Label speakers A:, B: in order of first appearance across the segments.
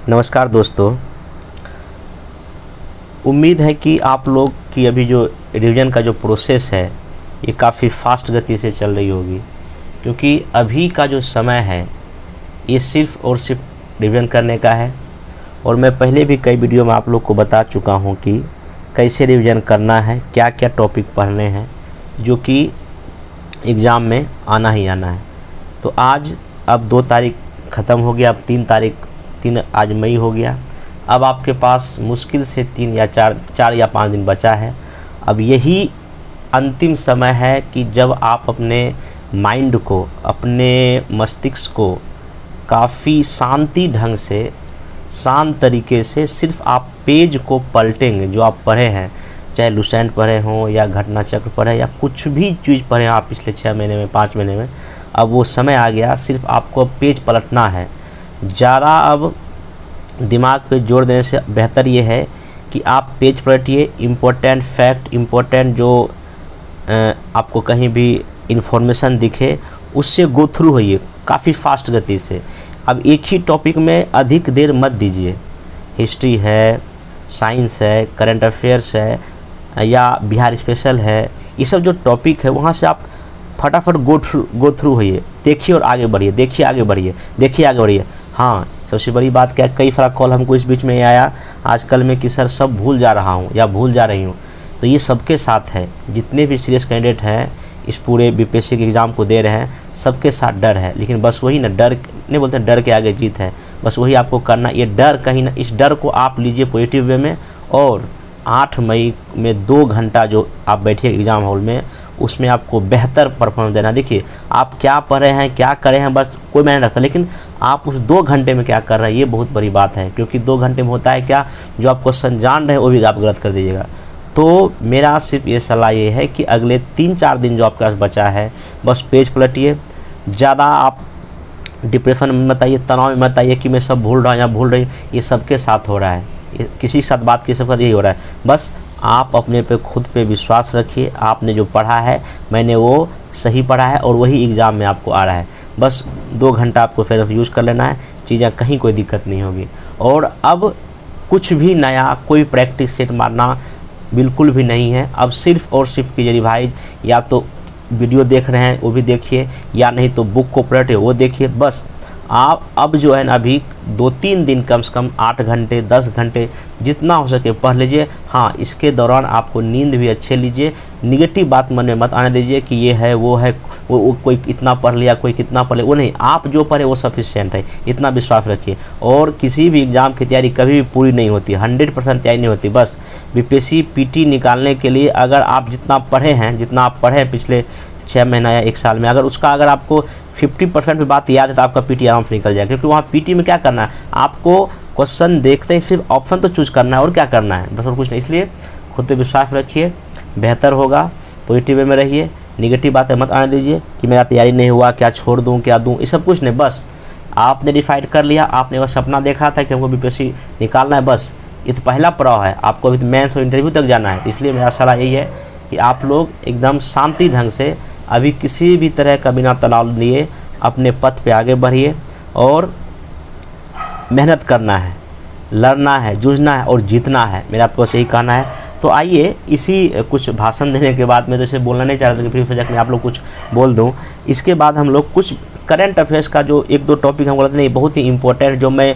A: नमस्कार दोस्तों। उम्मीद है कि आप लोग की अभी जो रिवीजन का जो प्रोसेस है ये काफ़ी फास्ट गति से चल रही होगी, क्योंकि अभी का जो समय है ये सिर्फ़ और सिर्फ रिवीजन करने का है। और मैं पहले भी कई वीडियो में आप लोग को बता चुका हूँ कि कैसे रिवीजन करना है, क्या क्या टॉपिक पढ़ने हैं जो कि एग्ज़ाम में आना ही आना है। तो आज अब 2 तारीख ख़त्म हो गया, अब 3 आज मई हो गया। अब आपके पास मुश्किल से 3 या 4 या 5 दिन बचा है। अब यही अंतिम समय है कि जब आप अपने माइंड को, अपने मस्तिष्क को काफ़ी शांति ढंग से, शांत तरीके से सिर्फ आप पेज को पलटेंगे जो आप पढ़े हैं, चाहे लुसेंट पढ़े हों या घटना चक्र पढ़े या कुछ भी चीज़ पढ़े आप पिछले 6 महीने में, 5 महीने में। अब वो समय आ गया, सिर्फ आपको पेज पलटना है। ज़्यादा अब दिमाग पे जोर देने से बेहतर ये है कि आप पेज पलटिए, इम्पोर्टेंट फैक्ट, इम्पोर्टेंट जो आपको कहीं भी इंफॉर्मेशन दिखे उससे गो थ्रू होइए काफ़ी फास्ट गति से। अब एक ही टॉपिक में अधिक देर मत दीजिए। हिस्ट्री है, साइंस है, करंट अफेयर्स है या बिहार स्पेशल है, ये सब जो टॉपिक है वहाँ से आप फटाफट गो थ्रू होइए, देखिए और आगे बढ़िए, देखिए आगे बढ़िए, देखिए आगे बढ़िए। हाँ, सबसे बड़ी बात क्या, कई सारा कॉल हमको इस बीच में आया आजकल में कि सर सब भूल जा रहा हूँ या भूल जा रही हूँ। तो ये सबके साथ है, जितने भी सीरियस कैंडिडेट हैं इस पूरे बीपीएससी के एग्ज़ाम को दे रहे हैं, सबके साथ डर है। लेकिन बस वही ना, डर नहीं बोलते, डर के आगे जीत है। बस वही आपको करना, ये डर कहीं ना, इस डर को आप लीजिए पॉजिटिव वे में। और 8 मई में 2 घंटा जो आप बैठिए एग्ज़ाम हॉल में, उसमें आपको बेहतर परफॉर्मेंस देना। देखिए आप क्या पढ़े हैं, क्या करे हैं, बस कोई मायने रखता, लेकिन आप उस 2 घंटे में क्या कर रहे हैं ये बहुत बड़ी बात है। क्योंकि 2 घंटे में होता है क्या, जो आप क्वेश्चन जान रहे हैं वो भी आप गलत कर दीजिएगा। तो मेरा सिर्फ ये सलाह ये है कि अगले 3-4 दिन जो आपके पास बचा है, बस पेज पलटिए। ज़्यादा आप डिप्रेशन में मत आइए, तनाव में मत आइए कि मैं सब भूल रहा हूँ या भूल रही हूँ। ये सबके साथ हो रहा है, किसी के साथ बात की सबका यही हो रहा है। बस आप अपने पे खुद पे विश्वास रखिए। आपने जो पढ़ा है, मैंने वो सही पढ़ा है और वही एग्ज़ाम में आपको आ रहा है। बस 2 घंटा आपको फिर यूज़ कर लेना है, चीज़ें कहीं कोई दिक्कत नहीं होगी। और अब कुछ भी नया, कोई प्रैक्टिस सेट मारना बिल्कुल भी नहीं है। अब सिर्फ और सिर्फ कीजिए रिवाइज, या तो वीडियो देख रहे हैं वो भी देखिए, या नहीं तो बुक को पलटे वो देखिए। बस आप अब जो है ना, अभी 2-3 दिन कम से कम 8 घंटे 10 घंटे जितना हो सके पढ़ लीजिए। हाँ, इसके दौरान आपको नींद भी अच्छे लीजिए। निगेटिव बात मन में मत आने दीजिए कि ये है वो है, वो कोई इतना पढ़ लिया, कोई कितना पढ़ लिया, वो नहीं। आप जो पढ़े वो सफिशिएंट है, इतना विश्वास रखिए। और किसी भी एग्ज़ाम की तैयारी कभी भी पूरी नहीं होती, 100% तैयारी नहीं होती। बस बीपीएससी पीटी निकालने के लिए अगर आप जितना पढ़े हैं, जितना आप पढ़े हैं पिछले 6 महीना या 1 साल में, अगर उसका अगर आपको 50% भी बात याद है तो आपका पीटी आराम से निकल जाएगा। क्योंकि वहाँ पीटी में क्या करना है, आपको क्वेश्चन देखते ही सिर्फ ऑप्शन तो चूज़ करना है और क्या करना है, बस और कुछ नहीं। इसलिए खुद पे विश्वास रखिए, बेहतर होगा। पॉजिटिव वे में रहिए, निगेटिव बातें मत आने दीजिए कि मेरा तैयारी नहीं हुआ, क्या छोड़ दूँ, क्या दूँ, ये सब कुछ नहीं। बस आपने डिसाइड कर लिया, आपने बस सपना देखा था कि हमको बीपीएससी निकालना है, बस ये तो पहला पड़ाव है। आपको अभी तो मेंस और इंटरव्यू तक जाना है। इसलिए मेरा सलाह यही है कि आप लोग एकदम शांति ढंग से, अभी किसी भी तरह का बिना तनाव लिए अपने पथ पे आगे बढ़िए और मेहनत करना है, लड़ना है, जूझना है और जीतना है। मेरा आपको यही कहना है। तो आइए, इसी कुछ भाषण देने के बाद, मैं तो इसे बोलना नहीं चाह रहा था कि फ्री सब्जेक्ट में आप लोग कुछ बोल दूं। इसके बाद हम लोग कुछ करंट अफेयर्स का जो 1-2 टॉपिक हमको लगता नहीं बहुत ही इंपॉर्टेंट, जो मैं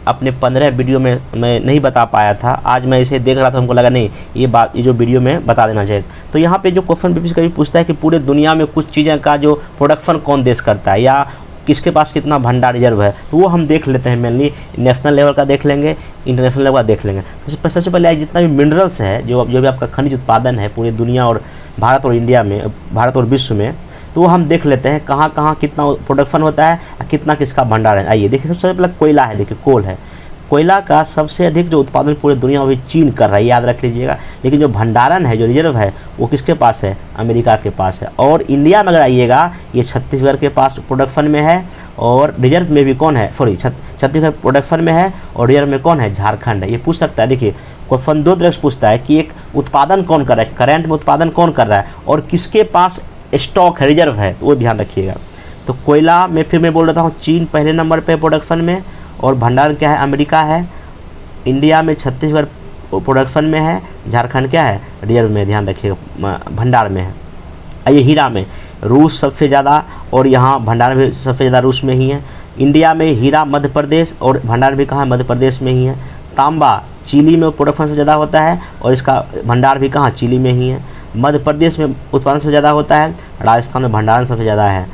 A: अपने 15 वीडियो में मैं नहीं बता पाया था, आज मैं इसे देख रहा था, हमको लगा नहीं ये बात, ये जो वीडियो में बता देना चाहिए। तो यहाँ पे जो क्वेश्चन बीपीएससी कभी पूछता है कि पूरे दुनिया में कुछ चीज़ें का जो प्रोडक्शन कौन देश करता है या किसके पास कितना भंडार रिजर्व है, तो वो हम देख लेते हैं। मेनली नेशनल लेवल का देख लेंगे, इंटरनेशनल लेवल का देख लेंगे। सबसे पहले जितना भी मिनरल्स है, जो भी आपका खनिज उत्पादन है पूरी दुनिया और भारत और इंडिया में, भारत और विश्व में, तो वो हम देख लेते हैं कहाँ कहाँ कितना प्रोडक्शन होता है और कितना किसका भंडार है। आइए देखिए, सबसे पहले कोयला है। देखिए कोल है, कोयला का सबसे अधिक जो उत्पादन पूरी दुनिया में चीन कर रहा है, याद रख लीजिएगा। लेकिन जो भंडारण है, जो रिजर्व है, वो किसके पास है, अमेरिका के पास है। और इंडिया में अगर आइएगा, ये छत्तीसगढ़ के पास प्रोडक्शन में है और रिजर्व में भी कौन है, सॉरी छत्तीसगढ़ प्रोडक्शन में है और रिजर्व में कौन है, झारखंड है। ये पूछ सकता है। देखिए क्वेश्चन 2 तरह से पूछता है कि एक उत्पादन कौन कर रहा है, करंट में उत्पादन कौन कर रहा है और किसके पास स्टॉक है, रिजर्व है, तो वो ध्यान रखिएगा। तो कोयला में फिर मैं बोल रहा हूँ चीन पहले नंबर पे प्रोडक्शन में और भंडारण क्या है, अमेरिका है। इंडिया में छत्तीसगढ़ प्रोडक्शन में है, झारखंड क्या है, रिजर्व में, ध्यान रखिएगा, भंडार में है। ये हीरा में रूस सबसे ज़्यादा, और यहाँ भंडार भी सबसे ज़्यादा रूस में ही है। इंडिया में हीरा मध्य प्रदेश और भंडार भी कहाँ, मध्य प्रदेश में ही है। तांबा चिली में प्रोडक्शन सबसे ज़्यादा होता है और इसका भंडार भी कहाँ, चिली में ही है। मध्य प्रदेश में उत्पादन सबसे ज़्यादा होता है, राजस्थान में भंडारण सबसे ज़्यादा है।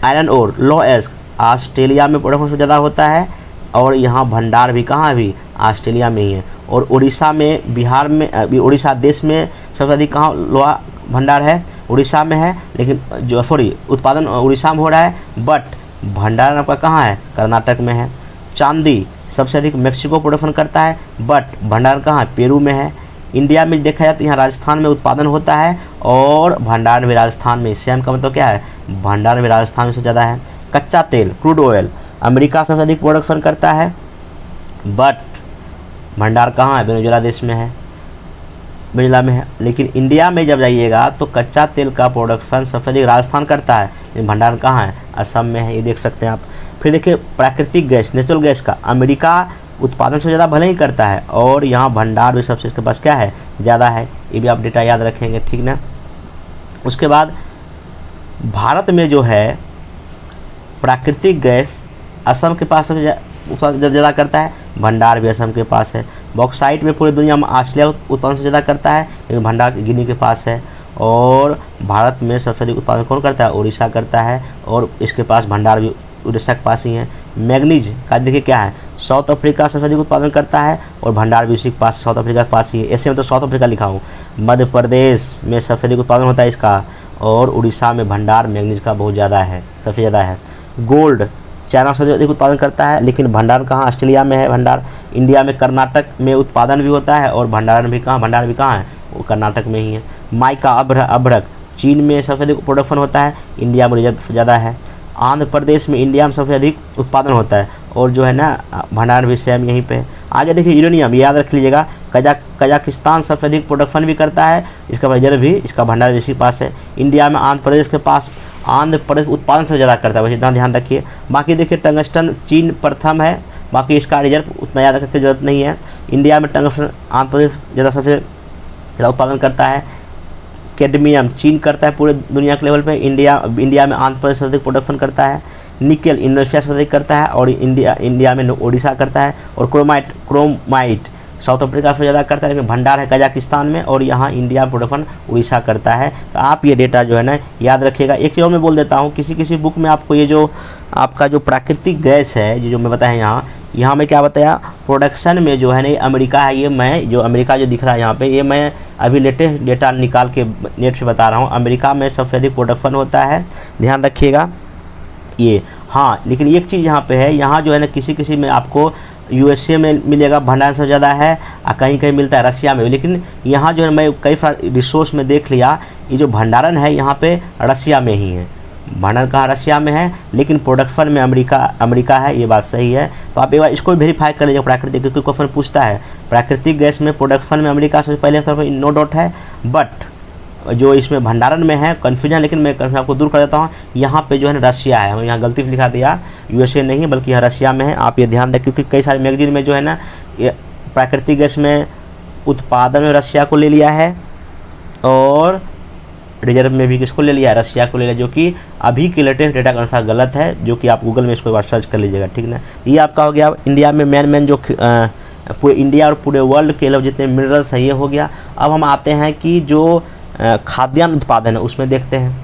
A: आयरन और लो एस्क ऑस्ट्रेलिया में प्रोडक्शन सबसे ज़्यादा होता है और यहाँ भंडार भी कहाँ, भी ऑस्ट्रेलिया में ही है। और उड़ीसा में, बिहार में, उड़ीसा देश में सबसे अधिक कहाँ लोहा भंडार है, उड़ीसा में है। लेकिन जो उत्पादन उड़ीसा में हो रहा है, बट भंडारण आपका कहाँ है, कर्नाटक में है। चांदी सबसे अधिक मेक्सिको प्रोडक्शन करता है, बट भंडारण कहाँ है, पेरू में है। इंडिया में देखा जाए तो यहाँ राजस्थान में उत्पादन होता है और भंडारण भी राजस्थान में। सेम का मतलब क्या है, भंडारण भी राजस्थान में सबसे ज़्यादा है। कच्चा तेल क्रूड ऑयल अमेरिका सबसे अधिक प्रोडक्शन करता है, बट भंडार कहाँ है, वेनेजुएला देश में है, वेनेजुएला में है। लेकिन इंडिया में जब जाइएगा तो कच्चा तेल का प्रोडक्शन सबसे अधिक राजस्थान करता है, लेकिन भंडार कहाँ है, असम में है, ये देख सकते हैं आप। फिर देखिए प्राकृतिक गैस, नेचुरल गैस का अमेरिका उत्पादन सबसे ज़्यादा भले ही करता है और यहाँ भंडार भी सबसे इसके पास क्या है, ज़्यादा है। ये भी आप डेटा याद रखेंगे, ठीक ना। उसके बाद भारत में जो है प्राकृतिक गैस असम के पास सबसे ज़्यादा करता है, भंडार भी असम के पास है। बॉक्साइट में पूरी दुनिया में ऑस्ट्रेलिया उत्पादन सबसे ज़्यादा करता है, लेकिन भंडार गिनी के पास है। और भारत में सबसे अधिक उत्पादन कौन करता है, उड़ीसा करता है और इसके पास भंडार भी उड़ीसा के पास ही है। मैग्नीज का देखिए क्या है, साउथ अफ्रीका सबसे अधिक उत्पादन करता है और भंडार भी उसी के पास, साउथ अफ्रीका के पास ही है। ऐसे में तो साउथ अफ्रीका लिखा हूँ। मध्य प्रदेश में सबसे अधिक उत्पादन होता है इसका और उड़ीसा में भंडार मैग्नीज का बहुत ज़्यादा है, सबसे ज़्यादा है। गोल्ड चाइना सबसे अधिक उत्पादन करता है, लेकिन भंडार कहाँ, ऑस्ट्रेलिया में है भंडार। इंडिया में कर्नाटक में उत्पादन भी होता है और भंडारण भी कहाँ, भंडार भी कहाँ है, वो कर्नाटक में ही है। माइका अभ्रक चीन में सबसे अधिक प्रोडक्शन होता है, इंडिया में रिजर्व ज़्यादा है। आंध्र प्रदेश में, इंडिया में सबसे अधिक उत्पादन होता है और जो है ना भंडार भी सेम यहीं पे है। आगे देखिए यूरेनियम, याद रख लीजिएगा, कजाकिस्तान सबसे अधिक प्रोडक्शन भी करता है, इसका रिजर्व भी, इसका भंडार भी इसी पास है। इंडिया में आंध्र प्रदेश के पास, आंध्र प्रदेश उत्पादन सबसे ज़्यादा करता है, वैसे इतना ध्यान रखिए। बाकी देखिए टंगस्टन चीन प्रथम है, बाकी इसका रिजर्व उतना याद रखने की जरूरत नहीं है। इंडिया में टंगस्टन आंध्र प्रदेश ज़्यादा सबसे ज़्यादा उत्पादन करता है। कैडमियम चीन करता है पूरे दुनिया के लेवल पे, इंडिया में आंध्र प्रदेश सबसे अधिक प्रोडक्शन करता है। निकेल इंडोनेशिया सबसे अधिक करता है और इंडिया में उड़ीसा करता है। और क्रोमाइट साउथ अफ्रीका से ज़्यादा करता है, लेकिन भंडार है कजाकिस्तान में और यहाँ इंडिया प्रोडक्शन उड़ीसा करता है। तो आप ये डेटा जो है ना याद रखिएगा। एक चीज़ और मैं बोल देता हूँ, किसी बुक में आपको ये जो आपका जो प्राकृतिक गैस है जो मैं बताया यहाँ में क्या बताया, प्रोडक्शन में जो है ना अमेरिका है। ये मैं जो अमेरिका जो दिख रहा है यहाँ पे, ये मैं अभी लेटेस्ट डेटा निकाल के नेट से बता रहा हूँ। अमेरिका में सबसे अधिक प्रोडक्शन होता है, ध्यान रखिएगा ये। हाँ, लेकिन एक चीज़ यहाँ पे है, यहाँ जो है ना किसी में आपको यूएसए में मिलेगा भंडार सबसे ज़्यादा है, कहीं कहीं मिलता है रसिया में, लेकिन यहाँ जो है मैं कई रिसोर्स में देख लिया, ये जो भंडारण है यहाँ पे रसिया में ही है। भंडारण कहाँ, रसिया में है, लेकिन प्रोडक्शन में अमेरिका है, ये बात सही है। तो आप एक बार इसको वेरीफाई कर लीजिए प्राकृतिक, क्योंकि क्वेश्चन पूछता है प्राकृतिक गैस में प्रोडक्शन में अमेरिका सबसे पहले स्तर पर, नो डाउट है। बट जो इसमें भंडारण में है कन्फ्यूजन, लेकिन मैं कन्फ्यूजन आपको दूर कर देता हूँ। यहाँ पे जो है ना रसिया है, यहाँ गलती से लिखा दिया, यूएसए नहीं बल्कि यह रसिया में है। आप ये ध्यान दें, क्योंकि कई सारे मैगजीन में जो है ना ये प्राकृतिक गैस में उत्पादन में रसिया को ले लिया है और रिजर्व में भी किसको ले लिया है, रसिया को ले लिया, जो कि अभी के लेटेस्ट डेटा के अनुसार गलत है, जो कि आप गूगल में इसको एक बार सर्च कर लीजिएगा, ठीक ना। ये आपका हो गया इंडिया में मेन जो पूरे इंडिया और पूरे वर्ल्ड के लिए जितने मिनरल्स हैं ये हो गया। अब हम आते हैं कि जो खाद्यान्न उत्पादन है उसमें देखते हैं।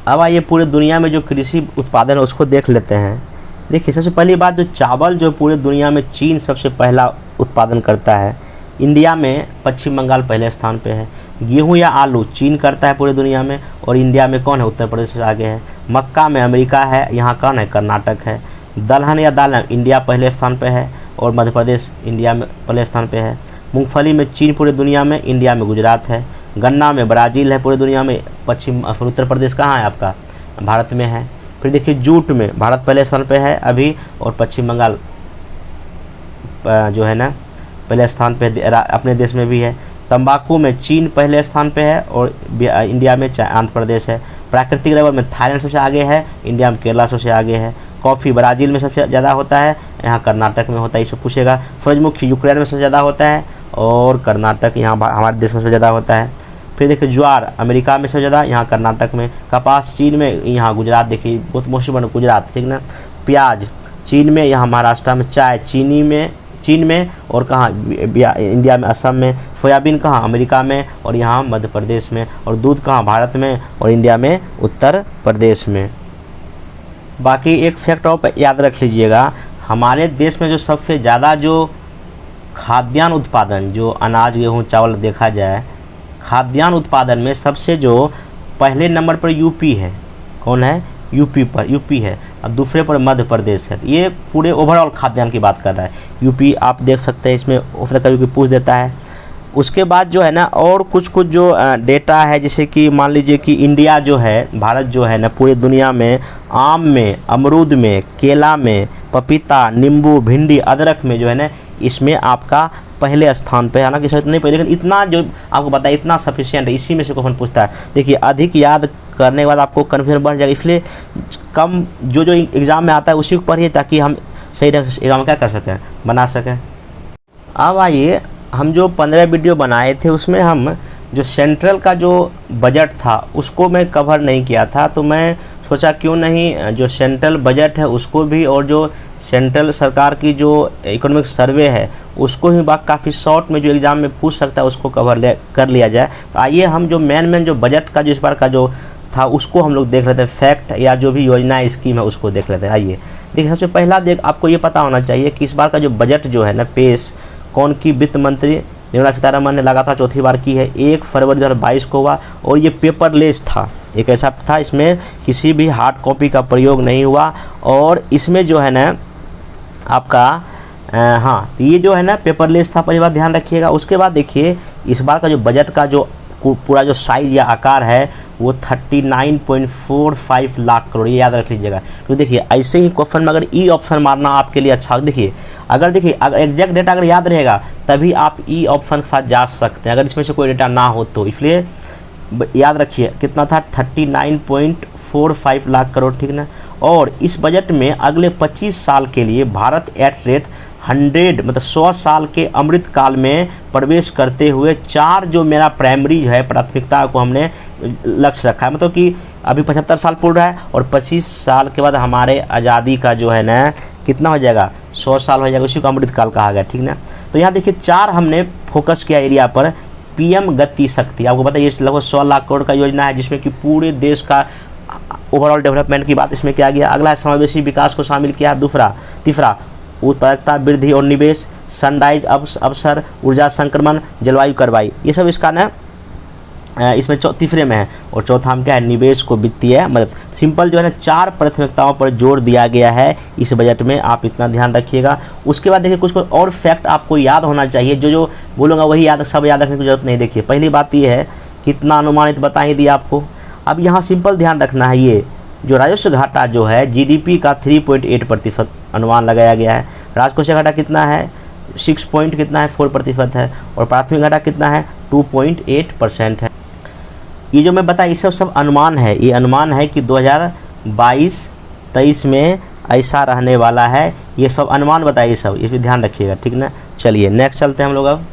A: अब आइए पूरे दुनिया में जो कृषि उत्पादन है उसको देख लेते हैं। देखिए सबसे पहली बात, जो चावल जो पूरे दुनिया में चीन सबसे पहला उत्पादन करता है। इंडिया में पश्चिम बंगाल पहले स्थान पे है। गेहूं या आलू चीन करता है पूरे दुनिया में और इंडिया में कौन है, उत्तर प्रदेश से आगे है। मक्का में अमेरिका है, यहाँ कौन है, कर्नाटक है। दलहन या दालहन इंडिया पहले स्थान पे है और मध्य प्रदेश इंडिया में पहले स्थान पे है। मूंगफली में चीन पूरे दुनिया में, इंडिया में गुजरात है। गन्ना में ब्राज़ील है पूरे दुनिया में, उत्तर प्रदेश कहाँ है आपका, भारत में है। फिर देखिए जूट में भारत पहले स्थान पे है अभी और पश्चिम बंगाल जो है ना पहले स्थान पे अपने देश में भी है। तंबाकू में चीन पहले स्थान पे है और इंडिया में आंध्र प्रदेश है। प्राकृतिक रबर में थाईलैंड सबसे आगे है, इंडिया में केरला सबसे आगे है। कॉफ़ी ब्राज़ील में सबसे ज़्यादा होता है, यहाँ कर्नाटक में होता है, इसमें पूछेगा। सूरजमुखी यूक्रेन में सबसे ज़्यादा होता है और कर्नाटक यहाँ हमारे देश में सबसे ज़्यादा होता है। फिर देखिए ज्वार अमेरिका में सबसे ज़्यादा, यहाँ कर्नाटक में। कपास चीन में, यहाँ गुजरात, देखिए बहुत मोस्टली बन गुजरात, ठीक ना। प्याज चीन में, यहाँ महाराष्ट्र में। चाय चीन में और कहाँ इंडिया में, असम में। सोयाबीन कहाँ, अमेरिका में और यहाँ मध्य प्रदेश में। और दूध कहाँ, भारत में और इंडिया में उत्तर प्रदेश में। बाकी एक फैक्ट और याद रख लीजिएगा, हमारे देश में जो सबसे ज़्यादा जो खाद्यान्न उत्पादन, जो अनाज गेहूँ चावल देखा जाए, खाद्यान्न उत्पादन में सबसे जो पहले नंबर पर यूपी है। कौन है? यूपी है और दूसरे पर मध्य प्रदेश है। ये पूरे ओवरऑल खाद्यान्न की बात कर रहा है। यूपी आप देख सकते हैं, इसमें हो सकता है कभी पूछ देता है। उसके बाद जो है ना और कुछ जो डेटा है, जैसे कि मान लीजिए कि इंडिया जो है, भारत जो है ना, पूरी दुनिया में आम में, अमरूद में, केला में, पपीता, नींबू, भिंडी, अदरक में जो है ना, इसमें आपका पहले स्थान पे है। हालांकि शायद नहीं पहले, लेकिन इतना जो आपको पता है इतना सफिशिएंट है। इसी में से क्वेश्चन पूछता है। देखिए अधिक याद करने के बाद आपको कन्फ्यूजन बढ़ जाएगा, इसलिए कम जो एग्ज़ाम में आता है उसी को पढ़िए, ताकि हम सही ढंग से एग्ज़ाम क्या कर सकें, बना सकें। अब आइए, हम जो 15 वीडियो बनाए थे उसमें हम जो सेंट्रल का जो बजट था उसको मैं कवर नहीं किया था, तो मैं सोचा क्यों नहीं जो सेंट्रल बजट है उसको भी और जो सेंट्रल सरकार की जो इकोनॉमिक सर्वे है उसको ही काफ़ी शॉर्ट में जो एग्ज़ाम में पूछ सकता है उसको कर लिया जाए। तो आइए हम जो मेन जो बजट का जो इस बार का जो था उसको हम लोग देख लेते हैं, फैक्ट या जो भी योजना स्कीम है उसको देख लेते हैं। आइए देखिए, सबसे पहला आपको ये पता होना चाहिए कि इस बार का जो बजट जो है ना पेश कौन की वित्त मंत्री निर्मला सीतारमण ने लगातार चौथी बार की है। 1 फरवरी 2022 को हुआ और ये पेपरलेस था। एक ऐसा था इसमें किसी भी हार्ड कॉपी का प्रयोग नहीं हुआ और इसमें जो है ना आपका हाँ, तो ये जो है ना पेपरलेस था, पहली बात ध्यान रखिएगा। उसके बाद देखिए इस बार का जो बजट का जो पूरा जो साइज़ या आकार है वो 39.45 लाख करोड़, ये याद रख लीजिएगा। तो देखिए ऐसे ही क्वेश्चन में अगर ई ऑप्शन मारना आपके लिए अच्छा, देखिए अगर एग्जैक्ट डेटा अगर याद रहेगा तभी आप ई ऑप्शन के साथ जा सकते हैं, अगर इसमें से कोई डेटा ना हो तो। इसलिए याद रखिए कितना था, 39.45 लाख करोड़, ठीक ना। और इस बजट में अगले 25 साल के लिए भारत एट रेट 100 मतलब 100 साल के अमृत काल में प्रवेश करते हुए 4 जो मेरा प्राइमरी है प्राथमिकता को हमने लक्ष्य रखा है। मतलब कि अभी 75 साल पूर्ण रहा है और 25 साल के बाद हमारे आज़ादी का जो है ना कितना हो जाएगा, 100 साल हो जाएगा, उसी को अमृत काल कहा गया, ठीक ना। तो यहाँ देखिए 4 हमने फोकस किया एरिया पर। पीएम गति शक्ति, आपको पता है ये लगभग 100 लाख करोड़ का योजना है जिसमें कि पूरे देश का ओवरऑल डेवलपमेंट की बात इसमें किया गया। अगला समावेशी विकास को शामिल किया। तीसरा उत्पादकता वृद्धि और निवेश, सनराइज अवसर, ऊर्जा संक्रमण, जलवायु कार्रवाई, ये सब इसका ना इसमें तीसरे में है। और चौथा में क्या है, निवेश को वित्तीय मदद। सिंपल जो है ना 4 प्राथमिकताओं पर जोर दिया गया है इस बजट में, आप इतना ध्यान रखिएगा। उसके बाद देखिए कुछ और फैक्ट आपको याद होना चाहिए, जो बोलूँगा वही सब याद रखने की जरूरत नहीं। देखिए पहली बात ये है कितना अनुमानित बता ही दिया आपको। अब यहाँ सिंपल ध्यान रखना है, ये जो राजस्व घाटा जो है जीडीपी का 3.8% अनुमान लगाया गया है। राजकोषीय घाटा कितना है, 4% है और प्राथमिक घाटा कितना है, 2.8% है। ये जो मैं बताया ये सब अनुमान है। ये अनुमान है कि 2022-23 में ऐसा रहने वाला है, ये सब अनुमान बताइए सब, ये भी ध्यान रखिएगा, ठीक ना। चलिए नेक्स्ट चलते हैं हम लोग। अब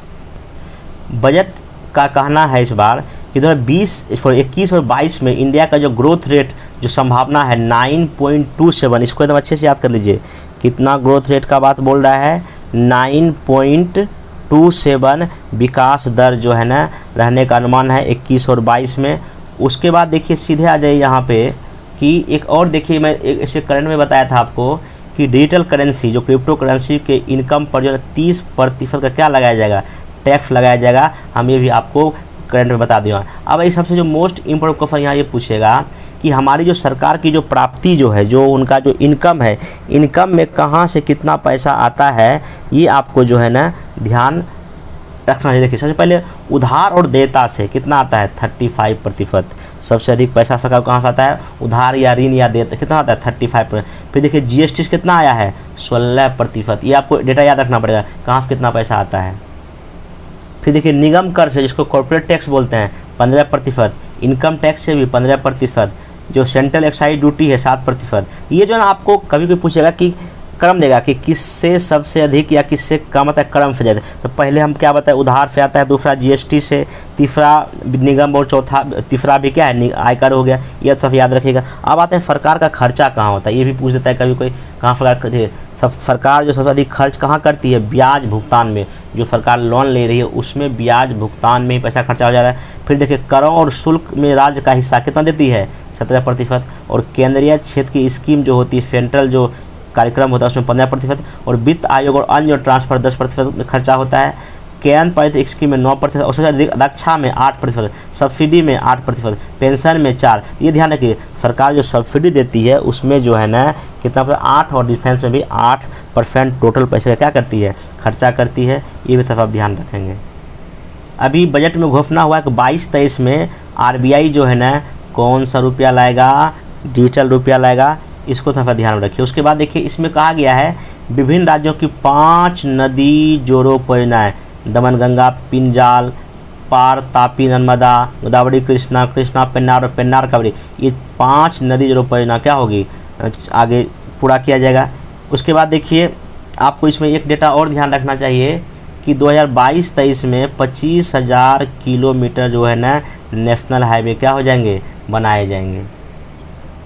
A: बजट का कहना है इस बार कि 2021 और 22 में इंडिया का जो ग्रोथ रेट जो संभावना है 9.27, इसको एकदम अच्छे से याद कर लीजिए। कितना ग्रोथ रेट का बात बोल रहा है, 9.27 विकास दर जो है ना रहने का अनुमान है 21 और 22 में। उसके बाद देखिए सीधे आ जाइए यहाँ पे कि एक और देखिए, मैं इसे करंट में बताया था आपको कि डिजिटल करेंसी जो क्रिप्टो करेंसी के इनकम पर जो 30% का क्या लगाया जाएगा, टैक्स लगाया जाएगा। हम ये भी आपको करंट में बता दिया। अब इस सबसे जो मोस्ट इम्पोर्टेंट क्वेश्चन यहाँ ये पूछेगा कि हमारी जो सरकार की जो प्राप्ति जो है, जो उनका जो इनकम है, इनकम में कहाँ से कितना पैसा आता है, ये आपको जो है ना ध्यान रखना चाहिए। देखिए सबसे पहले उधार और देयता से कितना आता है, 35%। सबसे अधिक पैसा सरकार को कहाँ से आता है, उधार या ऋण या देयता, कितना आता है, 35%। फिर देखिए जीएसटी से कितना आया है, 16%। ये आपको डेटा याद रखना पड़ेगा कहाँ से कितना पैसा आता है। फिर देखिए निगम कर से, जिसको कॉर्पोरेट टैक्स बोलते हैं, 15%। इनकम टैक्स से भी 15%। जो सेंट्रल एक्साइज ड्यूटी है 7%। ये जो है ना आपको कभी कोई पूछेगा कि क्रम देगा कि किससे सबसे अधिक या किससे कम आता है क्रम से ज़्यादा, तो पहले हम क्या बताएं, उधार से आता है, दूसरा जीएसटी से, तीसरा निगम और चौथा तीसरा भी क्या है आयकर हो गया, ये सब याद रखिएगा। अब आते हैं सरकार का खर्चा कहाँ होता है, ये भी पूछ देता है कभी कोई, कहाँ सरकार करती है। सरकार जो सबसे अधिक खर्च कहाँ करती है, ब्याज भुगतान में। जो सरकार लोन ले रही है उसमें ब्याज भुगतान में ही पैसा खर्चा हो जा रहा है। फिर देखिए करों और शुल्क में राज्य का हिस्सा कितना देती है, 17%। और केंद्रीय क्षेत्र की स्कीम जो होती है, सेंट्रल जो कार्यक्रम होता है उसमें 15%। और वित्त आयोग और अन्य ट्रांसफर 10% में खर्चा होता है। केंद्र पालित स्कीम में 9% और सबसे अधिक रक्षा में 8%, सब्सिडी में 8%, पेंशन में 4%। ये ध्यान रखिए सरकार जो सब्सिडी देती है उसमें जो है ना कितना 8, और डिफेंस में भी 8% टोटल पैसे का क्या करती है, खर्चा करती है। ये भी सब आप ध्यान रखेंगे। अभी बजट में घोषणा हुआ कि 22-23 में आरबीआई जो है ना कौन सा रुपया लाएगा, डिजिटल रुपया लाएगा, इसको थोड़ा ध्यान रखिए। उसके बाद देखिए इसमें कहा गया है विभिन्न राज्यों की 5 नदी जोड़ो परियोजनाएं, दमन गंगा पिंजाल पार तापी नर्मदा गोदावरी कृष्णा कृष्णा पेन्नार और पेन्नार कावेरी, ये 5 नदी जोड़ो परियोजना क्या होगी आगे पूरा किया जाएगा। उसके बाद देखिए आपको इसमें एक डेटा और ध्यान रखना चाहिए कि 2022-23 में 25,000 किलोमीटर जो है ना नेशनल हाईवे क्या हो जाएंगे, बनाए जाएंगे।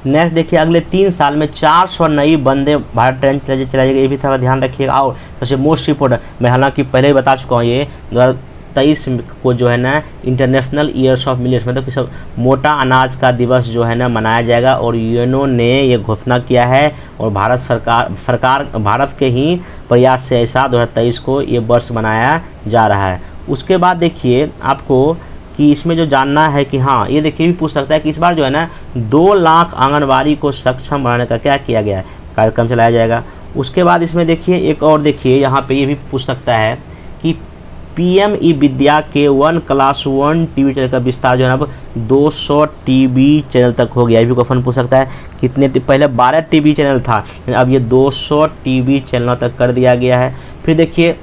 A: नेक्स्ट देखिए अगले 3 साल में 400 नई वंदे भारत ट्रेन चलाई जाएगी, ये भी थोड़ा ध्यान रखिएगा। और सबसे मोस्ट इम्पोर्टेंट, मैं हालांकि पहले ही बता चुका हूँ, ये 2023 को जो है ना इंटरनेशनल ईयर्स ऑफ मिलेट्स, मतलब कि सब मोटा अनाज का दिवस जो है ना मनाया जाएगा। और यूएनओ ने ये घोषणा किया है और भारत के ही प्रयास से ऐसा 2023 को ये वर्ष मनाया जा रहा है। उसके बाद देखिए आपको कि इसमें जो जानना है कि हाँ ये देखिए भी पूछ सकता है कि इस बार जो है ना 2 लाख आंगनबाड़ी को सक्षम बनाने का क्या किया गया है, कार्यक्रम चलाया जाएगा। उसके बाद इसमें देखिए एक और देखिए यहाँ पे ये भी पूछ सकता है कि पीएम ई विद्या के 1 क्लास 1 टीवी चैनल का विस्तार जो है ना अब 200 टीवी चैनल तक हो गया। ये भी क्वेश्चन पूछ सकता है कितने, पहले 12 टीवी चैनल था, अब ये 200 टीवी चैनलों तक कर दिया गया है। फिर देखिए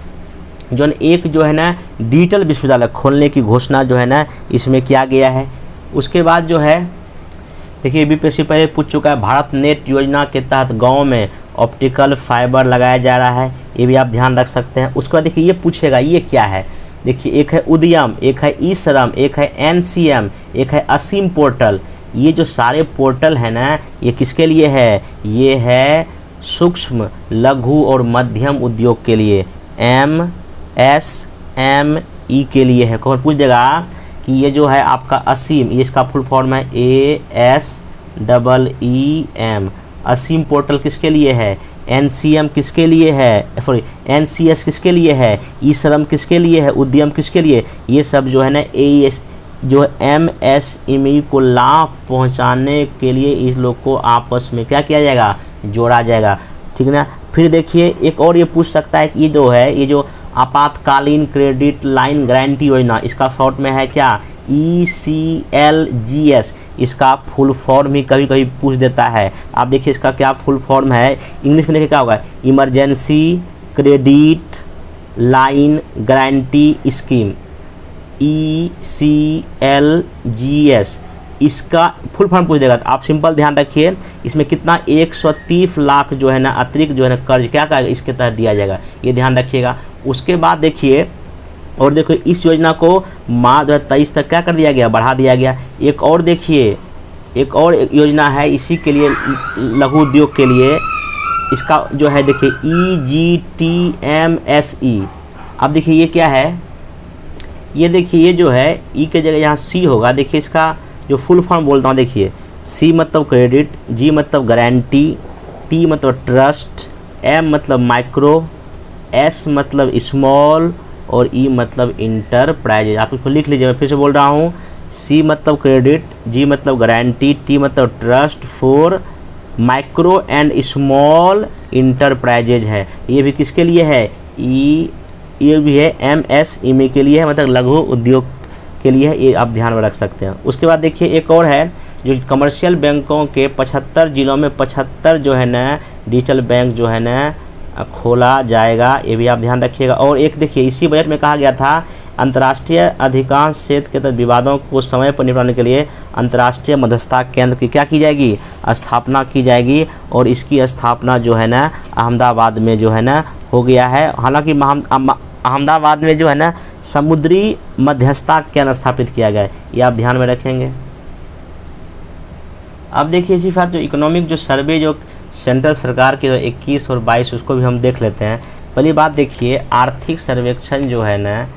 A: जो एक जो है ना डिजिटल विश्वविद्यालय खोलने की घोषणा जो है ना इसमें किया गया है। उसके बाद जो है देखिए बीपीएससी पहले पूछ चुका है, भारत नेट योजना के तहत गांव में ऑप्टिकल फाइबर लगाया जा रहा है, ये भी आप ध्यान रख सकते हैं। उसके बाद देखिए ये पूछेगा ये क्या है, देखिए एक है उद्यम, एक है ई श्रम, एक है एनसीएम, एक है असीम पोर्टल। ये जो सारे पोर्टल है ना ये किसके लिए है, ये है सूक्ष्म लघु और मध्यम उद्योग के लिए, MSME के लिए है। कौन पूछ देगा कि ये जो है आपका असीम, ये इसका फुल फॉर्म है ASEEM। असीम पोर्टल किसके लिए है, NCM किसके लिए है, सॉरी NCS किसके लिए है, ई श्रम किसके लिए है, उद्यम किसके लिए, ये सब जो है ना AES जो MSME को लाभ पहुंचाने के लिए इस लोग को आपस में क्या किया जाएगा, जोड़ा जाएगा, ठीक है ना। फिर देखिए एक और ये पूछ सकता है कि ये जो है ये जो आपातकालीन क्रेडिट लाइन गारंटी योजना, इसका शॉर्ट में है क्या, ECLGS। इसका फुल फॉर्म ही कभी कभी पूछ देता है। आप देखिए इसका क्या फुल फॉर्म है, इंग्लिश में देखिए क्या होगा, emergency credit line guarantee scheme, ECLGS। इसका फुल फॉर्म पूछ देगा तो आप सिंपल ध्यान रखिए इसमें कितना 130 लाख जो है ना अतिरिक्त जो है ना कर्ज क्या का इसके तहत दिया जाएगा, ये ध्यान रखिएगा। उसके बाद देखिए और देखो इस योजना को मार्च 2023 तक क्या कर दिया गया, बढ़ा दिया गया। एक और देखिए एक और योजना है इसी के लिए लघु उद्योग के लिए, इसका जो है देखिए EGTMSE। अब देखिए ये क्या है, ये देखिए ये जो है ई के जगह यहाँ सी होगा, देखिए इसका जो फुल फॉर्म बोलता हूँ देखिए, सी मतलब क्रेडिट, जी मतलब गारंटी, टी मतलब ट्रस्ट, एम मतलब माइक्रो, एस मतलब स्मॉल और ई मतलब इंटरप्राइजेज। आप इसको लिख लीजिए, मैं फिर से बोल रहा हूँ, सी मतलब क्रेडिट, जी मतलब गारंटी, टी मतलब trust, four micro and small enterprises है। ये भी किसके लिए है, ये भी है MSME के लिए है, मतलब लघु उद्योग के लिए है, ये आप ध्यान में रख सकते हैं। उसके बाद देखिए एक और है जो कमर्शियल बैंकों के 75 जिलों में 75 जो है ना डिजिटल बैंक जो है ना खोला जाएगा, ये भी आप ध्यान रखिएगा। और एक देखिए इसी बजट में कहा गया था अंतर्राष्ट्रीय अधिकांश क्षेत्र के तहत विवादों को समय पर निपटाने के लिए अंतर्राष्ट्रीय मध्यस्थता केंद्र की क्या की जाएगी, स्थापना की जाएगी। और इसकी स्थापना जो है ना अहमदाबाद में जो है ना हो गया है। हालांकि अहमदाबाद में जो है ना समुद्री मध्यस्थता केंद्र स्थापित किया गया है, ये आप ध्यान में रखेंगे। अब देखिए इसी बात जो इकोनॉमिक जो सर्वे जो सेंट्रल सरकार के 21 और 22 उसको भी हम देख लेते हैं। पहली बात देखिए आर्थिक सर्वेक्षण जो है ना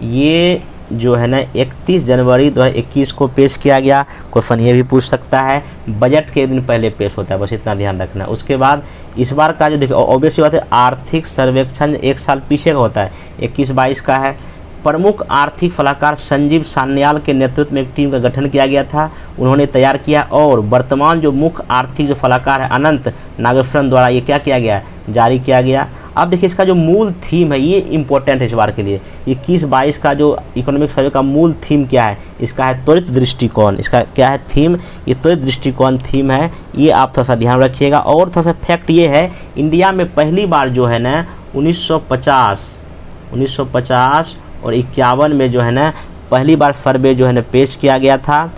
A: ये जो है ना 31 जनवरी 2021 को पेश किया गया। क्वेश्चन ये भी पूछ सकता है, बजट के दिन पहले पेश होता है, बस इतना ध्यान रखना। उसके बाद इस बार का जो देखिए ऑब्वियसली बात है आर्थिक सर्वेक्षण एक साल पीछे का होता है, 21-22 का है। प्रमुख आर्थिक सलाहकार संजीव सान्याल के नेतृत्व में एक टीम का गठन किया गया था, उन्होंने तैयार किया। और वर्तमान जो मुख्य आर्थिक जो सलाहकार है अनंत नागेश्वरन द्वारा ये क्या किया गया, जारी किया गया। अब देखिए इसका जो मूल थीम है ये इंपॉर्टेंट है इस बार के लिए। 21-22 का जो इकोनॉमिक सर्वे का मूल थीम क्या है, इसका है त्वरित दृष्टिकोण। इसका क्या है थीम, ये त्वरित दृष्टिकोण थीम है, ये आप थोड़ा सा ध्यान रखिएगा। और थोड़ा सा फैक्ट ये है इंडिया में पहली बार जो है ना 1950 और 51 में जो है ना पहली बार सर्वे जो है ना पेश किया गया था।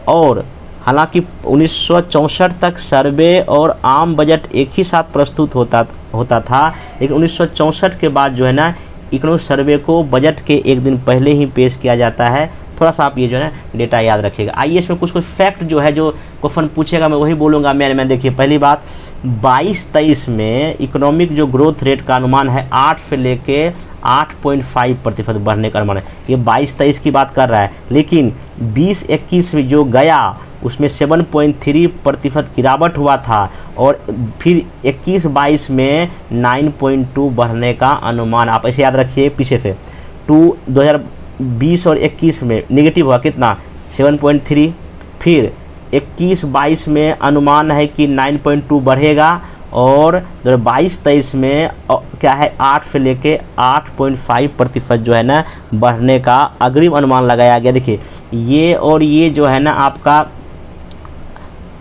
A: और हालांकि 1964 तक सर्वे और आम बजट एक ही साथ प्रस्तुत होता था, लेकिन 1964 के बाद जो है ना इकोनॉमिक सर्वे को बजट के एक दिन पहले ही पेश किया जाता है। थोड़ा सा आप ये जो है ना डेटा याद रखिएगा। आइए इसमें कुछ फैक्ट जो है जो क्वेश्चन पूछेगा मैं वही बोलूँगा। मैं देखिए पहली बात 22-23 में इकोनॉमिक जो ग्रोथ रेट का अनुमान है 8 से लेके 8.5% बढ़ने का अनुमान है। ये 22-23 की बात कर रहा है, लेकिन 20-21 में जो गया उसमें 7.3% गिरावट हुआ था। और फिर 21-22 में 9.2 बढ़ने का अनुमान, आप ऐसे याद रखिए पीछे से 2020 और 21 में नेगेटिव हुआ कितना 7.3, फिर 21-22 में अनुमान है कि 9.2 बढ़ेगा। और 22-23 में क्या है 8 से लेके 8.5% जो है ना बढ़ने का अग्रिम अनुमान लगाया गया। देखिए ये और ये जो है ना आपका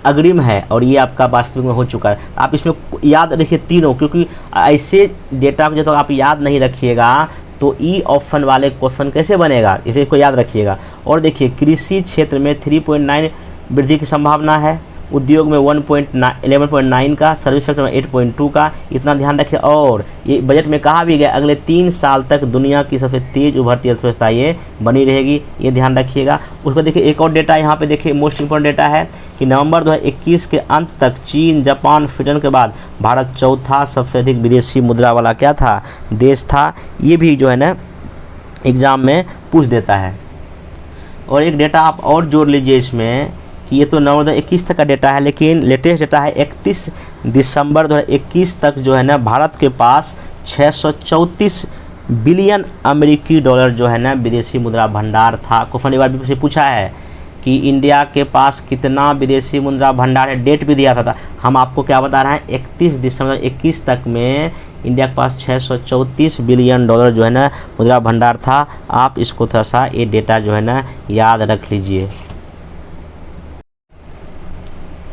A: अग्रिम है और ये आपका वास्तविक में हो चुका है। आप इसमें याद रखिए तीनों, क्योंकि ऐसे डेटा को जब तक आप याद नहीं रखिएगा तो ई ऑप्शन वाले क्वेश्चन कैसे बनेगा, इसको याद रखिएगा। और देखिए कृषि क्षेत्र में 3.9 वृद्धि की संभावना है, उद्योग में 11.9 का, सर्विस सेक्टर में 8.2 का, इतना ध्यान रखें। और ये बजट में कहा भी गया अगले 3 साल तक दुनिया की सबसे तेज उभरती अर्थव्यवस्था ये बनी रहेगी, ये ध्यान रखिएगा। उसको देखिए एक और डेटा यहाँ पे देखिए मोस्ट इंपॉर्टेंट डेटा है कि नवंबर 2021 के अंत तक चीन, जापान, ब्रिटेन के बाद भारत चौथा सबसे अधिक विदेशी मुद्रा वाला क्या था, देश था। ये भी जो है ना एग्ज़ाम में पूछ देता है। और एक डेटा आप और जोड़ लीजिए इसमें कि ये तो नवंबर 2021 तक का डेटा है, लेकिन लेटेस्ट डेटा है 31 दिसंबर 2021 तक जो है ना भारत के पास 634 बिलियन अमेरिकी डॉलर जो है ना विदेशी मुद्रा भंडार था। क्वेश्चन एक बार भी पूछा है कि इंडिया के पास कितना विदेशी मुद्रा भंडार है, डेट भी दिया था। हम आपको क्या बता रहे हैं 31 दिसंबर 2021 तक में इंडिया के पास 634 बिलियन डॉलर जो है ना मुद्रा भंडार था। आप इसको थोड़ा सा ये डेटा जो है ना याद रख लीजिए।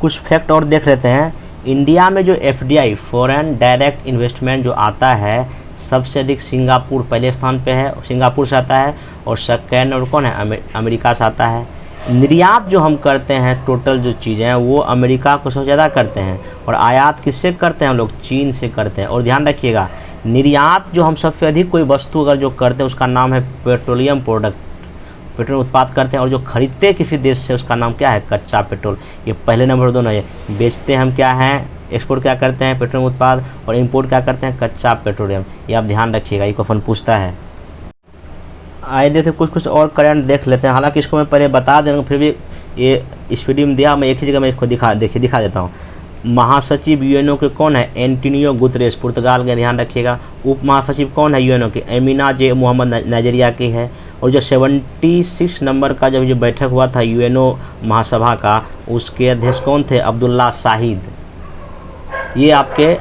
A: कुछ फैक्ट और देख लेते हैं। इंडिया में जो FDI फॉरेन डायरेक्ट इन्वेस्टमेंट जो आता है सबसे अधिक सिंगापुर पहले स्थान पे है, सिंगापुर से आता है। और सेकेंड और कौन है, अमेरिका से आता है। निर्यात जो हम करते हैं टोटल जो चीज़ें हैं वो अमेरिका को सबसे ज़्यादा करते हैं। और आयात किससे करते हैं हम लोग, चीन से करते हैं। और ध्यान रखिएगा निर्यात जो हम सबसे अधिक कोई वस्तु अगर जो करते हैं उसका नाम है पेट्रोलियम प्रोडक्ट, पेट्रोल उत्पाद करते हैं। और जो खरीदते किसी देश से उसका नाम क्या है, कच्चा पेट्रोल। ये पहले नंबर दोनों है। बेचते हम क्या हैं, एक्सपोर्ट क्या करते हैं, पेट्रोलियम उत्पाद। और इंपोर्ट क्या करते हैं, कच्चा पेट्रोलियम। ये आप ध्यान रखिएगा, ये क्वेश्चन पूछता है। आइए देखते कुछ और करंट देख लेते हैं। हालांकि इसको मैं पहले बता दें, फिर भी ये स्पीडी में दिया, मैं एक ही जगह मैं इसको दिखा देता हूँ। महासचिव यूएनओ के कौन है, एंटोनियो गुतरेस, पुर्तगाल के, ध्यान रखिएगा। उप महासचिव कौन है यूएनओ के, एमिना जे मोहम्मद, नाइजीरिया की है। और जो 76 नंबर का जब जो बैठक हुआ था यूएनओ महासभा का, उसके अध्यक्ष कौन थे, अब्दुल्ला शाहिद। ये आपके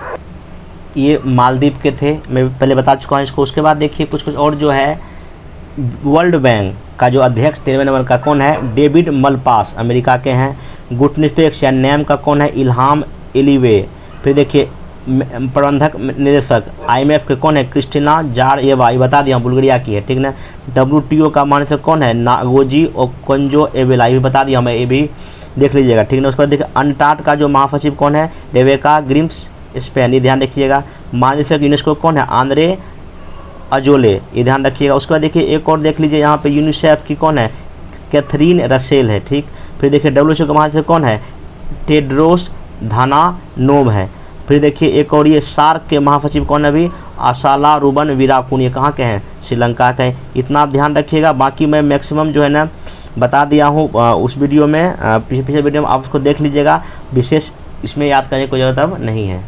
A: ये मालदीव के थे, मैं पहले बता चुका हूँ इसको। उसके बाद देखिए कुछ और जो है, वर्ल्ड बैंक का जो अध्यक्ष 13वें नंबर का कौन है, डेविड मलपास, अमेरिका के हैं। गुटनिरपेक्ष या नैम का कौन है, इल्हाम एलिवे। फिर देखिए प्रबंधक निदेशक IMF के कौन है? क्रिस्टिना जारएवा, ये बता दिया, बुल्गारिया की है, ठीक ना। WTO का महानिदेशक कौन है? नागोजी ओकोंजो-इवेला, ये भी बता दिया हमें, ये भी देख लीजिएगा, ठीक ना। उसके बाद देखिए अनटार्ड का जो महासचिव कौन है? रेबेका ग्रिम्स, स्पेन, ये ध्यान रखिएगा। महानिदेशक यूनेस्को कौन है? आंद्रे अजोले, ये ध्यान रखिएगा। उसके बाद देखिए एक और देख लीजिए यहाँ पे यूनिसेफ की कौन है? कैथरीन रसेल है, ठीक। फिर देखिए WHO का महानिदेशक कौन है? टेड्रोस धानानोम है। फिर देखिए एक और ये सार्क के महासचिव कौन है? अभी आसाला रूबन विराकुन, ये कहाँ के हैं? श्रीलंका के हैं। इतना आप ध्यान रखिएगा। बाकी मैं मैक्सिमम जो है ना बता दिया हूँ उस वीडियो में, पिछले वीडियो में आप उसको देख लीजिएगा, विशेष इसमें याद करने की कोई ज़रूरत अब नहीं है।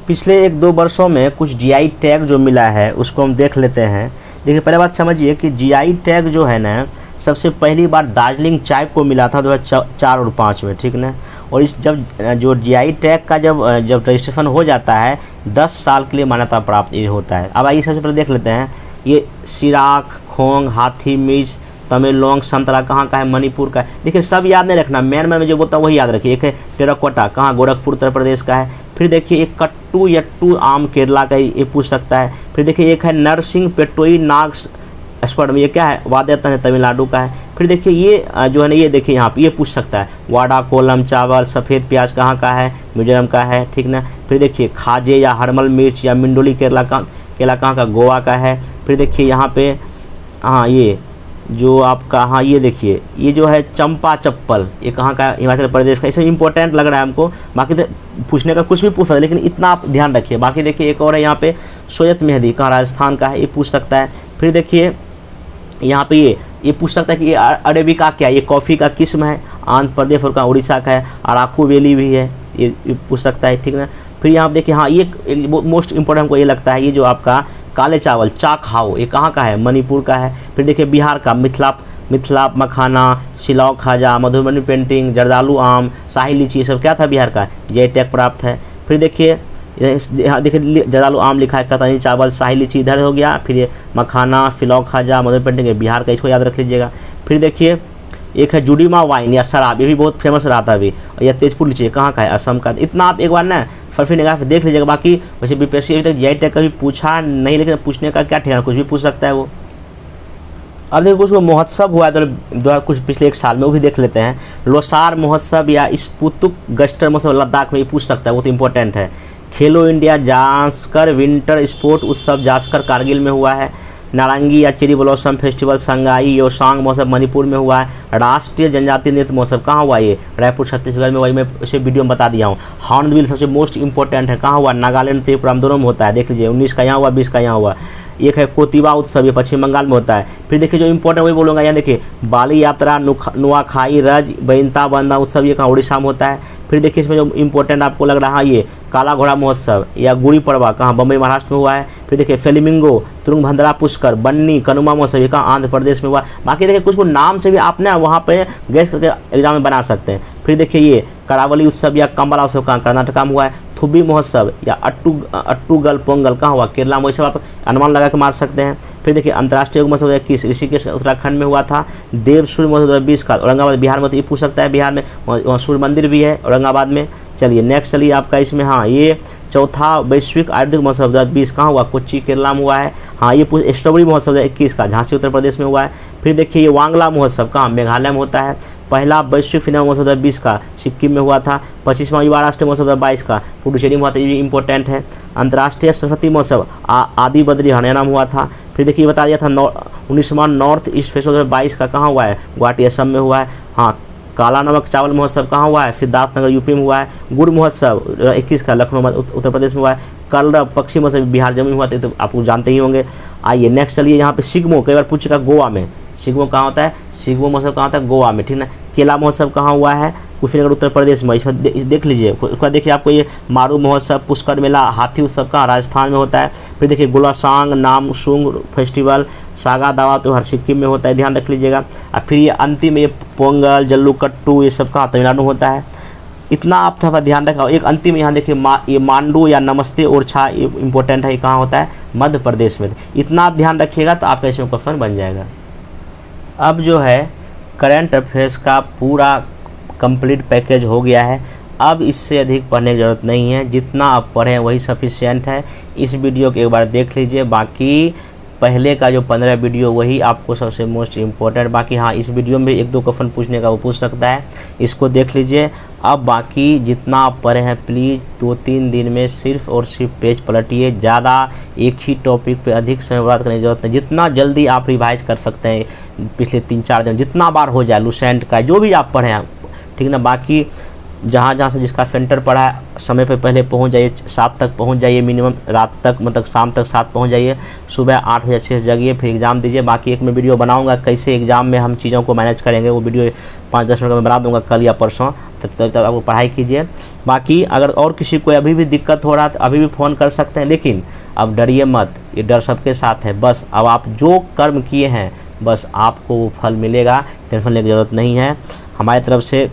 A: पिछले 1-2 वर्षों में कुछ GI टैग जो मिला है उसको हम देख लेते हैं। देखिए पहले बात समझिए कि GI टैग जो है ना सबसे पहली बार दार्जिलिंग चाय को मिला था 2004 और 2005 में, ठीक ना। और इस जब जो GI टैग का जब रजिस्ट्रेशन हो जाता है 10 साल के लिए मान्यता प्राप्त ये होता है। अब आइए सबसे पहले देख लेते हैं, ये सिराक, खोंग, हाथी मिर्च, तमिलोंग, संतरा कहाँ का है? मणिपुर का है। देखिए सब याद नहीं रखना, मैं जो बोलता हूँ वही याद रखिए। एक है टेराकोटा, कहाँ? गोरखपुर उत्तर प्रदेश का है। फिर देखिए एक कट्टू यट्टू आम केरला का, ये पूछ सकता है। फिर देखिए एक है नरसिंह पेटोई नाग स्पर्म, ये क्या है? वाद्यतन है, तमिलनाडु का है। फिर देखिए ये जो है ना, ये देखिए यहाँ पे ये पूछ सकता है। वाडा कोलम चावल, सफ़ेद प्याज कहाँ का है? मिजोरम का है, ठीक ना। फिर देखिए खाजे या हरमल मिर्च या मिंडोली केरला कहाँ का? गोवा का है। फिर देखिए यहाँ पे हाँ ये जो आपका हाँ ये देखिए ये जो है चंपा चप्पल, ये कहाँ का? हिमाचल प्रदेश का। इसमें इंपॉर्टेंट लग रहा है हमको, बाकी तो पूछने का कुछ भी पूछ सकता है, लेकिन इतना आप ध्यान रखिए। बाकी देखिए एक और है यहाँ पे सोयत मेहंदी, कहाँ? राजस्थान का है, ये पूछ सकता है। फिर देखिए यहाँ पे ये पूछ सकता है कि ये अरेबिका क्या है? ये कॉफ़ी का किस्म है, आंध्र प्रदेश और कहाँ? उड़ीसा का है। अराकू वैली भी है, ये पूछ सकता है, ठीक ना। फिर यहाँ देखिए हाँ ये मोस्ट इंपॉर्टेंट हमको ये लगता है, ये जो आपका काले चावल चाकहाओ, ये कहाँ का है? मणिपुर का है। फिर देखिए बिहार का मिथिला मखाना, सिलाव खाजा, मधुबनी पेंटिंग, जर्दालू आम, शाही लीची, ये सब क्या था? बिहार का, GI टैग प्राप्त है। फिर देखिए यहाँ देखिए जर्दालू आम लिखा है, कतनी चावल, शाही लीची इधर हो गया। फिर ये मखाना, फिलौक खाजा, मधुबनी पेंटिंग है बिहार का, इसको याद रख लीजिएगा। फिर देखिए एक है जुडीमा वाइन या शराब, ये भी बहुत फेमस रहा था अभी। और यह तेजपुर लीची कहाँ का है? असम का। इतना आप एक बार ना फर्फी निगाह से देख लीजिएगा। बाकी वैसे BPSC अभी तक GI टैग कभी पूछा नहीं, लेकिन पूछने का क्या ठिकाना, कुछ भी पूछ सकता है वो। अब देखो कुछ महोत्सव हुआ है तो कुछ पिछले 1 साल में, वो भी देख लेते हैं। लोसार महोत्सव या स्पुतुक गस्टर महोत्सव लद्दाख में, ये पूछ सकता है, वो तो इंपॉर्टेंट है। खेलो इंडिया जास्कर विंटर स्पोर्ट उत्सव जास्कर कारगिल में हुआ है। नारंगी या cherry blossom festival Sangai Yaoshang महोत्सव मणिपुर में हुआ है। राष्ट्रीय जनजातीय नृत्य महोत्सव कहाँ हुआ? ये रायपुर छत्तीसगढ़ में, वही मैं इसे वीडियो में बता दिया हूँ। हॉर्नबिल सबसे मोस्ट इंपॉर्टेंट है, कहाँ हुआ? नागालैंड, त्रिपुरा दोनों में होता है, देख लीजिए। 19 का यहाँ हुआ, 20 का यहाँ हुआ। एक है कोतिवा उत्सव, ये पश्चिम बंगाल में होता है। फिर देखिए जो इंपॉर्टेंट वही बोलूँगा, यहाँ देखिए बाली यात्रा, नुआखाई, रज, बैनता बंदा उत्सव, ये कहाँ? उड़ीसा में होता है। फिर देखिए इसमें जो इंपॉर्टेंट आपको लग रहा है, ये काला घोड़ा महोत्सव या गुड़ी पड़वा कहाँ? बम्बई महाराष्ट्र में हुआ है। फिर देखिए फ्लेमिंगो, तुंगभद्रा पुष्कर, बन्नी, कनुमा महोत्सव, ये कहाँ? आंध्र प्रदेश में हुआ। बाकी देखिए कुछ नाम से भी आप ना वहाँ पे गैस करके एग्जाम में बना सकते हैं। फिर देखिए ये करावली उत्सव या कंबला उत्सव कहाँ? कर्नाटका में हुआ है। थुब्बी महोत्सव या अट्टूगल पोंगल कहाँ हुआ? केरला में। वही सब आप अनुमान लगा के मार सकते हैं। फिर देखिए अंतर्राष्ट्रीय योग महोत्सव 21 ऋषिकेश उत्तराखंड में हुआ था। देव सूर्य महोत्सव 2020 का औरंगाबाद बिहार में, तो ये पूछ सकता है, बिहार में वहाँ सूर्य मंदिर भी है औरंगाबाद में। चलिए नेक्स्ट चलिए आपका इसमें हाँ ये चौथा वैश्विक आयुर्वेदिक महोत्सव 2020 कहाँ हुआ? कोच्चि केरला में हुआ है। हाँ ये स्ट्रॉबेरी महोत्सव 21 का झांसी उत्तर प्रदेश में हुआ है। फिर देखिए ये वांगला महोत्सव कहाँ? मेघालय में होता है। पहला वैश्विक सिनेमा महोत्सव 2020 का सिक्किम में हुआ था। 25वां युवा राष्ट्रीय महोत्सव 2022 का पुडुचेरी में हुआ था, ये भी इंपॉर्टेंट है। अंतर्राष्ट्रीय सरस्वती महोत्सव आदि बद्री हरियाणा में हुआ था। फिर देखिए बता दिया था 19वां नॉर्थ ईस्ट फेस्टिवल 2022 का कहाँ हुआ है? गुवाहाटी असम में हुआ है। हाँ काला नमक चावल महोत्सव कहाँ हुआ है? सिद्धार्थनगर यूपी में हुआ है। गुड़ महोत्सव 21 का लखनऊ उत्तर प्रदेश में हुआ है। कल पक्षी महोत्सव बिहार जम्मू में हुआ था, तो आपको जानते ही होंगे। आइए नेक्स्ट चलिए यहाँ पे सिग्मो, कई बार पूछ चुका, गोवा में। सिग्मो कहाँ होता है? सिग्मो महोत्सव कहाँ होता है? गोवा में, ठीक ना। केला महोत्सव कहाँ हुआ है? कुशीनगर उत्तर प्रदेश में, इसमें देख लीजिए। उसके बाद देखिए आपको ये मारू महोत्सव, पुष्कर मेला, हाथी उत्सव कहाँ? राजस्थान में होता है। फिर देखिए गोलासांग नामसूंग फेस्टिवल सागा दावा त्योहार सिक्किम में होता है, ध्यान रख लीजिएगा। और फिर ये अंतिम ये पोंगल जल्लूकट्टू ये सब कहाँ? तमिलनाडु होता है। इतना आप थोड़ा ध्यान रखा। एक अंतिम यहाँ देखिए ये मांडू या नमस्ते ओरछा, ये इंपॉर्टेंट है, ये कहाँ होता है? मध्य प्रदेश में। इतना आप ध्यान रखिएगा तो आपका इसमें क्वेश्चन बन जाएगा। अब जो है करंट अफेयर्स का पूरा कंप्लीट पैकेज हो गया है। अब इससे अधिक पढ़ने की ज़रूरत नहीं है, जितना आप पढ़ें वही सफिशिएंट है। इस वीडियो को एक बार देख लीजिए, बाकी पहले का जो 15 वीडियो वही आपको सबसे मोस्ट इम्पोर्टेंट। बाकी हाँ, इस वीडियो में 1-2 क्वेश्चन पूछने का वो पूछ सकता है, इसको देख लीजिए। अब बाकी जितना आप पढ़े हैं प्लीज़ 2-3 दिन में सिर्फ और सिर्फ पेज पलटिए, ज़्यादा एक ही टॉपिक पे अधिक समय बर्बाद करने की जरूरत नहीं। जितना जल्दी आप रिवाइज कर सकते हैं पिछले 3-4 दिन, जितना बार हो जाए लुसेंट का जो भी आप पढ़े हैं, ठीक ना। बाकी जहाँ जहाँ से जिसका सेंटर पड़ा है समय पे पहले पहुँच जाइए, 7 तक पहुँच जाइए, मिनिमम रात तक मतलब शाम तक 7 पहुँच जाइए, सुबह 8 बजे अच्छे से जगिए, फिर एग्ज़ाम दीजिए। बाकी एक मैं वीडियो बनाऊंगा कैसे एग्ज़ाम में हम चीज़ों को मैनेज करेंगे, वो वीडियो 5-10 मिनट में बना दूंगा कल या परसों। तब तक आपको पढ़ाई कीजिए। बाकी अगर और किसी को अभी भी दिक्कत हो रहा है तो अभी भी फ़ोन कर सकते हैं, लेकिन अब डरिए मत, ये डर सबके साथ है। बस अब आप जो कर्म किए हैं बस आपको वो फल मिलेगा, टेंशन लेने की ज़रूरत नहीं है। हमारी तरफ से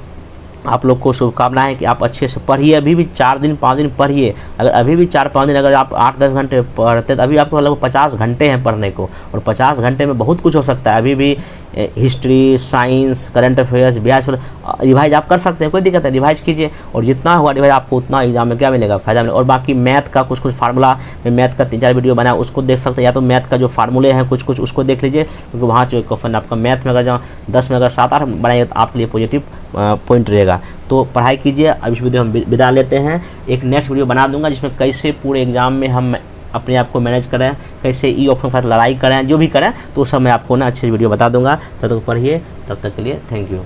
A: आप लोग को शुभकामनाएं कि आप अच्छे से पढ़िए। अभी भी 4 दिन 5 दिन पढ़िए। अगर अभी भी 4-5 दिन अगर आप 8-10 घंटे पढ़ते तो अभी आपको लगभग 50 घंटे हैं पढ़ने को, और 50 घंटे में बहुत कुछ हो सकता है। अभी भी history, science, current affairs, Bihar revise आप कर सकते हैं, कोई दिक्कत है, रिवाइज कीजिए। और जितना हुआ रिवाइज आपको उतना एग्जाम में क्या मिलेगा, फायदा मिलेगा। और बाकी मैथ का कुछ फार्मूला, मैं मैथ का 3-4 वीडियो बनाया उसको देख सकते हैं, या तो मैथ का जो फार्मूले हैं कुछ उसको देख लीजिए, क्योंकि वहाँ जो क्वेश्चन आपका मैथ में अगर जहाँ 10 में अगर 7-8 बनाइए तो आपके लिए पॉजिटिव पॉइंट रहेगा। तो पढ़ाई कीजिए। अब इस वीडियो हम विदा लेते हैं। एक नेक्स्ट वीडियो बना दूंगा जिसमें कैसे पूरे एग्जाम में हम अपने आप को मैनेज करें, कैसे ई ऑप्शन के साथ लड़ाई करें, जो भी करें तो उस सब मैं आपको ना अच्छी वीडियो बता दूंगा। तब तक पढ़िए, तब तक के लिए थैंक यू।